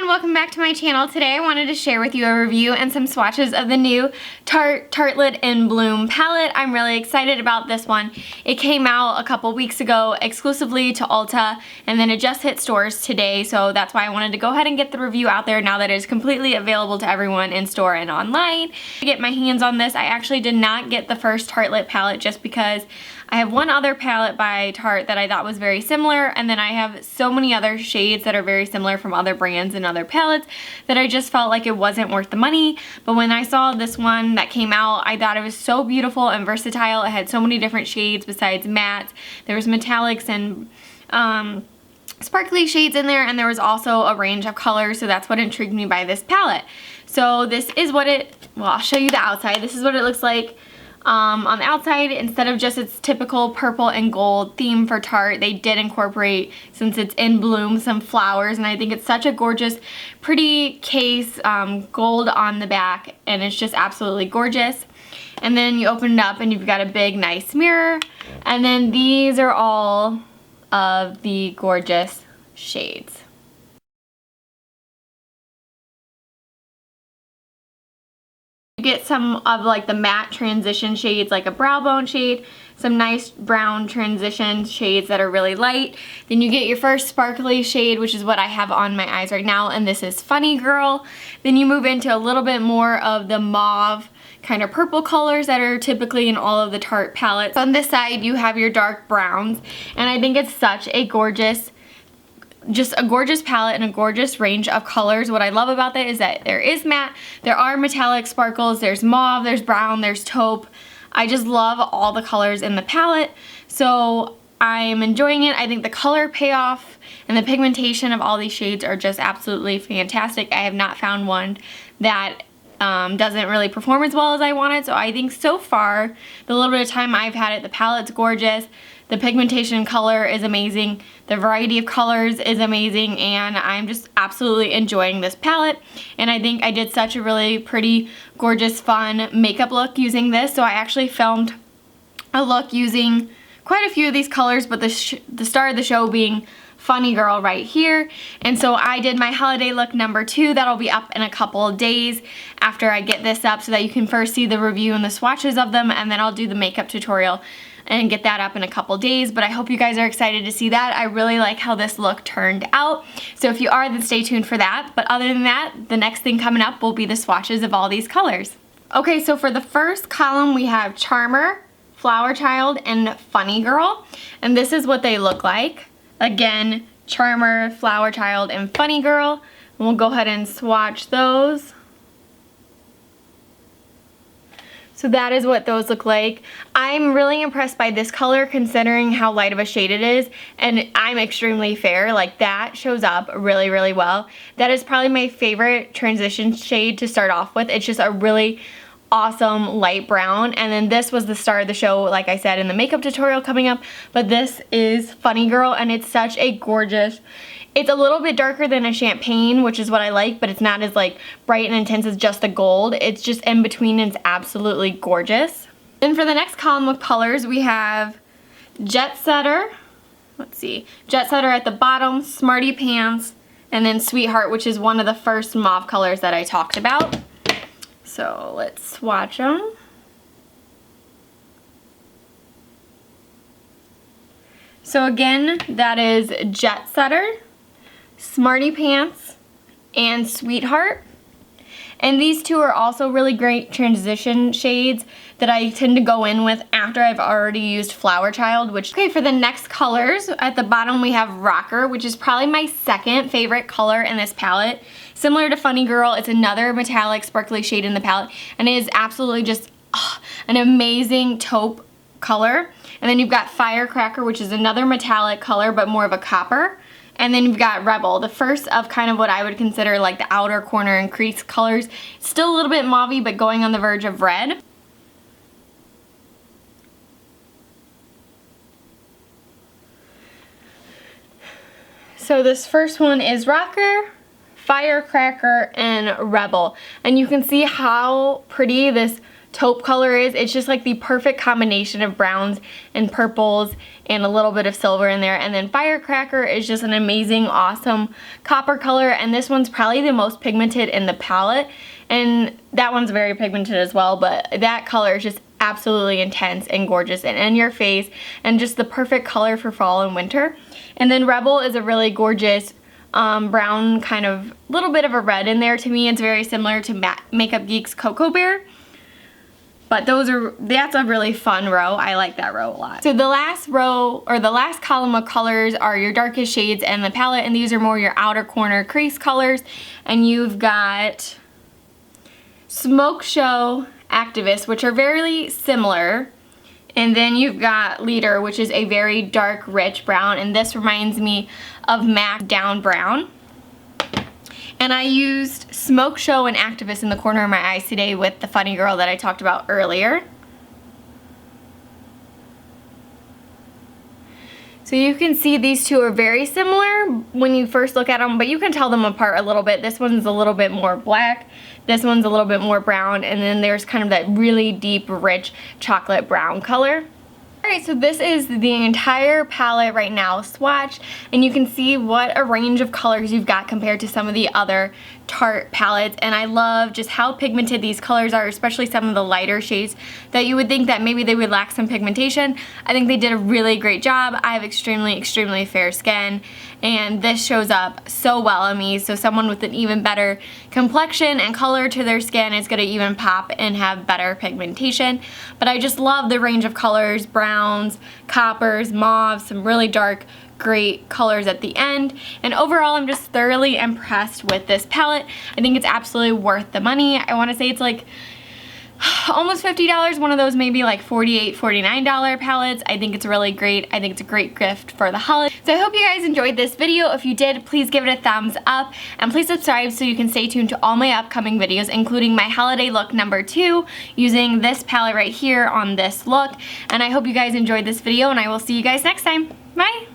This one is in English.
everyone, welcome back to my channel. Today I wanted to share with you a review and some swatches of the new Tartelette in Bloom palette. I'm really excited about this one. It came out a couple weeks ago exclusively to Ulta, and then it just hit stores today, so that's why I wanted to go ahead and get the review out there now that it is completely available to everyone in store and online. To get my hands on this, I actually did not get the first Tartelette palette just because I have one other palette by Tarte that I thought was very similar, and then I have so many other shades that are very similar from other brands and other palettes that I just felt like it wasn't worth the money. But when I saw this one that came out, I thought it was so beautiful and versatile. It had so many different shades besides mattes. There was metallics and sparkly shades in there, and there was also a range of colors, so that's what intrigued me by this palette. So this is what I'll show you the outside. This is what it looks like. On the outside, instead of just its typical purple and gold theme for Tarte, they did incorporate, since it's in bloom, some flowers, and I think it's such a gorgeous, pretty case, gold on the back, and it's just absolutely gorgeous. And then you open it up and you've got a big, nice mirror, and then these are all of the gorgeous shades. Get some of like the matte transition shades, like a brow bone shade, some nice brown transition shades that are really light. Then you get your first sparkly shade, which is what I have on my eyes right now, and this is Funny Girl. Then you move into a little bit more of the mauve kind of purple colors that are typically in all of the Tarte palettes. On this side you have your dark browns, and I think it's such a gorgeous, just a gorgeous palette and a gorgeous range of colors. What I love about that is that there is matte, there are metallic sparkles, there's mauve, there's brown, there's taupe. I just love all the colors in the palette, so I'm enjoying it. I think the color payoff and the pigmentation of all these shades are just absolutely fantastic. I have not found one that doesn't really perform as well as I wanted, so I think so far, the little bit of time I've had it, the palette's gorgeous. The pigmentation color is amazing, the variety of colors is amazing, and I'm just absolutely enjoying this palette. And I think I did such a really pretty, gorgeous, fun makeup look using this. So I actually filmed a look using quite a few of these colors, but the star of the show being Funny Girl right here. And so I did my holiday look number 2. That'll be up in a couple of days after I get this up, so that you can first see the review and the swatches of them, and then I'll do the makeup tutorial and get that up in a couple days. But I hope you guys are excited to see that. I really like how this look turned out. So if you are, then stay tuned for that. But other than that, the next thing coming up will be the swatches of all these colors. Okay, so for the first column we have Charmer, Flower Child, and Funny Girl. And this is what they look like. Again, Charmer, Flower Child, and Funny Girl. And we'll go ahead and swatch those. So that is what those look like. I'm really impressed by this color considering how light of a shade it is, and I'm extremely fair. Like, that shows up really, really well. That is probably my favorite transition shade to start off with. It's just a really awesome light brown, and then this was the star of the show, like I said, in the makeup tutorial coming up. But this is Funny Girl, and it's such a gorgeous, it's a little bit darker than a champagne, which is what I like, but it's not as like bright and intense as just the gold. It's just in between, and it's absolutely gorgeous. And for the next column of colors, we have Jet Setter, let's see, Jet Setter at the bottom, Smarty Pants, and then Sweetheart, which is one of the first mauve colors that I talked about. So let's swatch them. So again, that is Jet Setter, Smarty Pants, and Sweetheart. And these two are also really great transition shades that I tend to go in with after I've already used Flower Child. Okay, for the next colors, at the bottom we have Rocker, which is probably my second favorite color in this palette. Similar to Funny Girl, it's another metallic sparkly shade in the palette, and it is absolutely just an amazing taupe color. And then you've got Firecracker, which is another metallic color but more of a copper. And then you've got Rebel, the first of kind of what I would consider like the outer corner and crease colors. It's still a little bit mauvey, but going on the verge of red. So this first one is Rocker, Firecracker, and Rebel. And you can see how pretty this taupe color is. It's just like the perfect combination of browns and purples and a little bit of silver in there. And then Firecracker is just an amazing, awesome copper color, and this one's probably the most pigmented in the palette, and that one's very pigmented as well, but that color is just absolutely intense and gorgeous and in your face and just the perfect color for fall and winter. And then Rebel is a really gorgeous brown, kind of little bit of a red in there. To me, it's very similar to Makeup Geek's Cocoa Bear. But that's a really fun row. I like that row a lot. So the last row, or the last column of colors, are your darkest shades in the palette, and these are more your outer corner crease colors. And you've got Smoke Show, Activist, which are very similar. And then you've got Leader, which is a very dark, rich brown, and this reminds me of MAC Down Brown. And I used Smoke Show and Activist in the corner of my eyes today with the Funny Girl that I talked about earlier. So you can see these two are very similar when you first look at them, but you can tell them apart a little bit. This one's a little bit more black, this one's a little bit more brown, and then there's kind of that really deep, rich chocolate brown color. Alright, so this is the entire palette right now swatched, and you can see what a range of colors you've got compared to some of the other Tarte palettes. And I love just how pigmented these colors are, especially some of the lighter shades that you would think that maybe they would lack some pigmentation. I think they did a really great job. I have extremely fair skin, and this shows up so well on me, so someone with an even better complexion and color to their skin is going to even pop and have better pigmentation. But I just love the range of colors, browns, coppers, mauves, some really dark, great colors at the end. And overall, I'm just thoroughly impressed with this palette. I think it's absolutely worth the money. I want to say it's like almost $50, one of those maybe like $48, $49 palettes. I think it's really great. I think it's a great gift for the holiday. So I hope you guys enjoyed this video. If you did, please give it a thumbs up, and please subscribe so you can stay tuned to all my upcoming videos, including my holiday look number 2 using this palette right here on this look. And I hope you guys enjoyed this video, and I will see you guys next time. Bye!